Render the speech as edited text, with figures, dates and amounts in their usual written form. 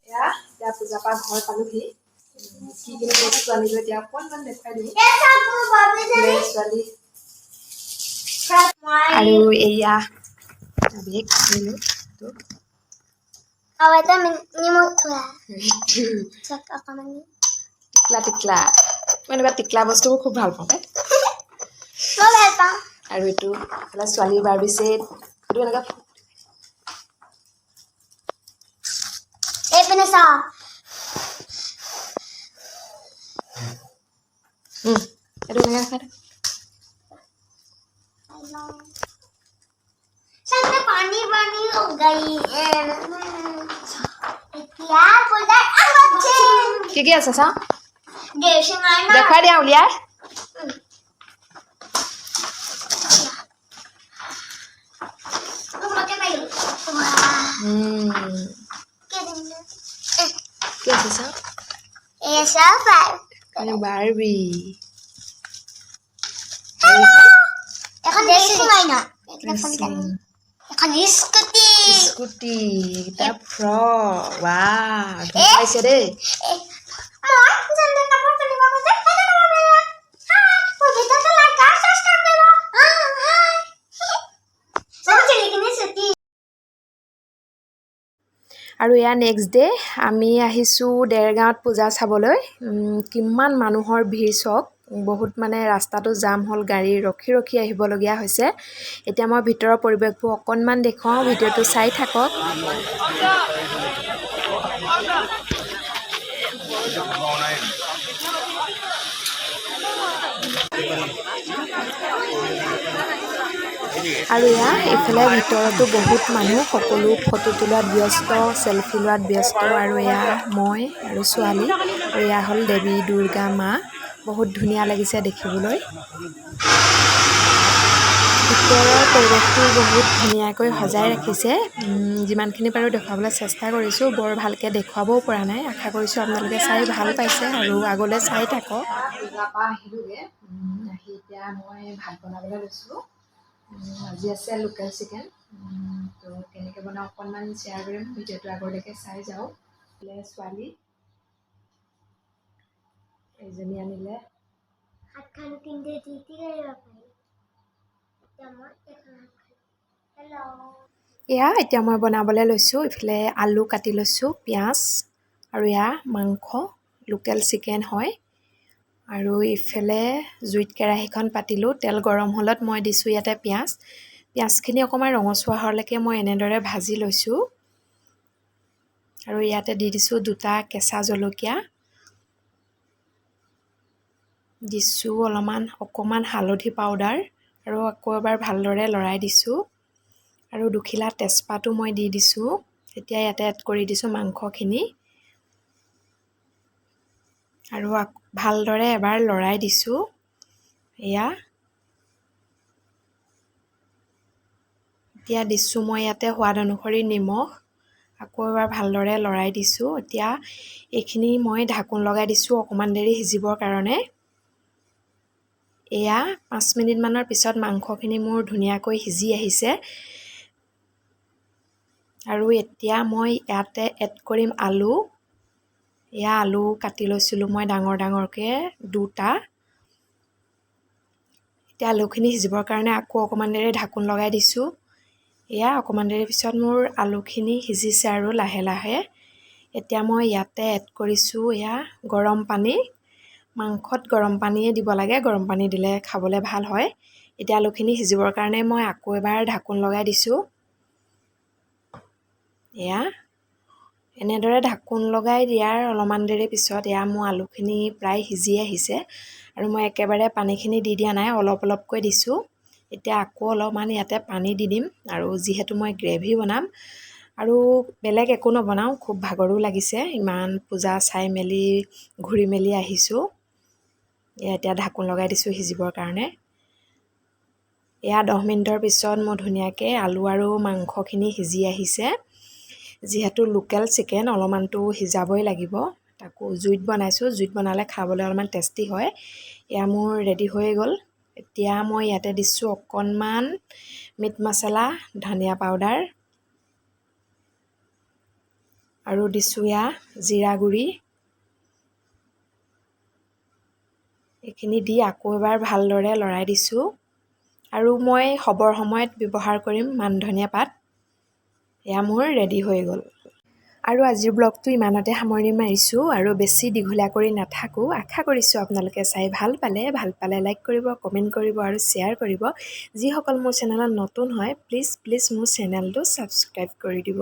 এয়া এতিয়া পূজাৰ পৰা ঘৰ পালোহি কি কিনি বস্তু আনিলো এতিয়া অকণমান দেখাই দিওঁ ছোৱালী আৰু এয়া বেগ আনিলো টিকলা মই এনেকুৱা টিকলা বস্তুবোৰ খুব ভাল পাওঁ আৰু এইটো ছোৱালীৰ বাৰ্বি ছেট এইটো এনেকুৱা এইটো এনেকুৱা पानी पानी हो गई কি আছে চা দেখাই দিয়া উলিয়াই কি আছে চা বাৰ্বি স্কুটি এটা ফ্ৰক ৱাও ধুনীয়াছে দেই আৰু এয়া নেক্সট ডে আমি আহিছোঁ দেৰগাঁৱত পূজা চাবলৈ কিমান মানুহৰ ভিৰ চক বহুত মানে ৰাস্তাটো জাম হ'ল গাড়ী ৰখি ৰখি আহিবলগীয়া হৈছে এতিয়া মই ভিতৰৰ পৰিৱেশবোৰ অকণমান দেখুৱাওঁ ভিডিঅ'টো চাই থাকক আৰু এয়া এইফালে ভিতৰতো বহুত মানুহ সকলো ফটো তোলাত ব্যস্ত সেলফি লোৱাত ব্যস্ত আৰু এয়া মই আৰু ছোৱালী আৰু এয়া হ'ল দেৱী দুৰ্গা মা বহুত ধুনীয়া লাগিছে দেখিবলৈ ভিতৰৰ পৰিৱেশটো বহুত ধুনীয়াকৈ সজাই ৰাখিছে যিমানখিনি পাৰোঁ দেখুৱাবলৈ চেষ্টা কৰিছোঁ বৰ ভালকৈ দেখুৱাবও পৰা নাই আশা কৰিছোঁ আপোনালোকে চাই ভাল পাইছে আৰু আগলৈ চাই থাকক আহি এতিয়া মই ভাত বনাবলৈ লৈছোঁ আজি আছে লোকেল চিকেন তো কেনেকৈ বনাওঁ অকণমান শ্বেয়াৰ কৰিম ভিডিঅ'টো আগলৈকে চাই যাওক ছোৱালী এইজনী আনিলে এয়া এতিয়া মই বনাবলৈ লৈছোঁ ইফালে আলু কাটি লৈছোঁ পিঁয়াজ আৰু এয়া মাংস লোকেল চিকেন হয় আৰু ইফালে জুইত কেৰাহীখন পাতিলোঁ তেল গৰম হ'লত মই দিছোঁ ইয়াতে পিঁয়াজখিনি অকণমান ৰঙচুৱা হোৱালৈকে মই এনেদৰে ভাজি লৈছোঁ আৰু ইয়াতে দি দিছোঁ 2টা কেঁচা জলকীয়া দিছোঁ অকণমান হালধি পাউডাৰ আৰু আকৌ এবাৰ ভালদৰে লৰাই দিছোঁ আৰু দুখিলা তেজপাতো মই দি দিছোঁ এতিয়া ইয়াতে এড কৰি দিছোঁ মাংসখিনি আৰু ভালদৰে এবাৰ লৰাই দিছোঁ এয়া এতিয়া দিছোঁ মই ইয়াতে সোৱাদ অনুসৰি নিমখ আকৌ এবাৰ ভালদৰে লৰাই দিছোঁ এতিয়া এইখিনি মই ঢাকোন লগাই দিছোঁ অকণমান দেৰি সিজিবৰ কাৰণে এয়া 5 মিনিটমানৰ পিছত মাংসখিনি মোৰ ধুনীয়াকৈ সিজি আহিছে আৰু এতিয়া মই ইয়াতে এড কৰিম আলু এয়া আলু কাটি লৈছিলোঁ মই ডাঙৰ ডাঙৰকৈ 2টা এতিয়া আলুখিনি সিজিবৰ কাৰণে আকৌ অকণমান দেৰি ঢাকোন লগাই দিছোঁ এয়া অকণমান দেৰি পিছত মোৰ আলুখিনি সিজিছে আৰু লাহে লাহে এতিয়া মই ইয়াতে এড কৰিছোঁ এয়া গৰম পানী মাংসত গৰম পানীয়ে দিব লাগে গৰম পানী দিলে খাবলৈ ভাল হয় এতিয়া আলুখিনি সিজিবৰ কাৰণে মই আকৌ এবাৰ ঢাকোন লগাই দিছোঁ এয়া এনেদৰে ঢাকোন লগাই দিয়াৰ অলপমান দেৰি পিছত এয়া মোৰ আলুখিনি প্ৰায় সিজি আহিছে আৰু মই একেবাৰে পানীখিনি দি দিয়া নাই অলপ অলপকৈ দিছোঁ এতিয়া আকৌ অলপমান ইয়াতে পানী দি দিম আৰু যিহেতু মই গ্ৰেভি বনাম আৰু বেলেগ একো নবনাওঁ খুব ভাগৰো লাগিছে ইমান পূজা চাই মেলি ঘূৰি মেলি আহিছোঁ এতিয়া ঢাকোন লগাই দিছোঁ সিজিবৰ কাৰণে এয়া 10 মিনিটৰ পিছত মোৰ ধুনীয়াকৈ আলু আৰু মাংসখিনি সিজি আহিছে যিহেতু লোকেল চিকেন অলপমানটো সিজাবই লাগিব তাকো জুইত বনাইছোঁ জুইত বনালে খাবলৈ অলপমান টেষ্টি হয় এয়া মোৰ ৰেডি হৈ গ'ল এতিয়া মই ইয়াতে দিছোঁ অকণমান মিট মছলা ধনিয়া পাউডাৰ আৰু দিছোঁ এয়া জিৰা গুড়ি। এইখিনি দি আকৌ এবাৰ ভালদৰে লৰাই দিছোঁ। আৰু মই হ'বৰ সময়ত ব্যৱহাৰ কৰিম মান ধনিয়া পাত। এয়া মোৰ ৰেডি হৈ গ'ল। আৰু আজিৰ ব্লগটো ইমানতে সামৰণি মাৰিছোঁ আৰু বেছি দীঘলীয়া কৰি নাথাকোঁ। আশা কৰিছোঁ আপোনালোকে চাই ভাল পালে লাইক কৰিব, কমেণ্ট কৰিব আৰু শ্বেয়াৰ কৰিব। যিসকল মোৰ চেনেলত নতুন হয় প্লিজ মোৰ চেনেলটো ছাবস্ক্ৰাইব কৰি দিব।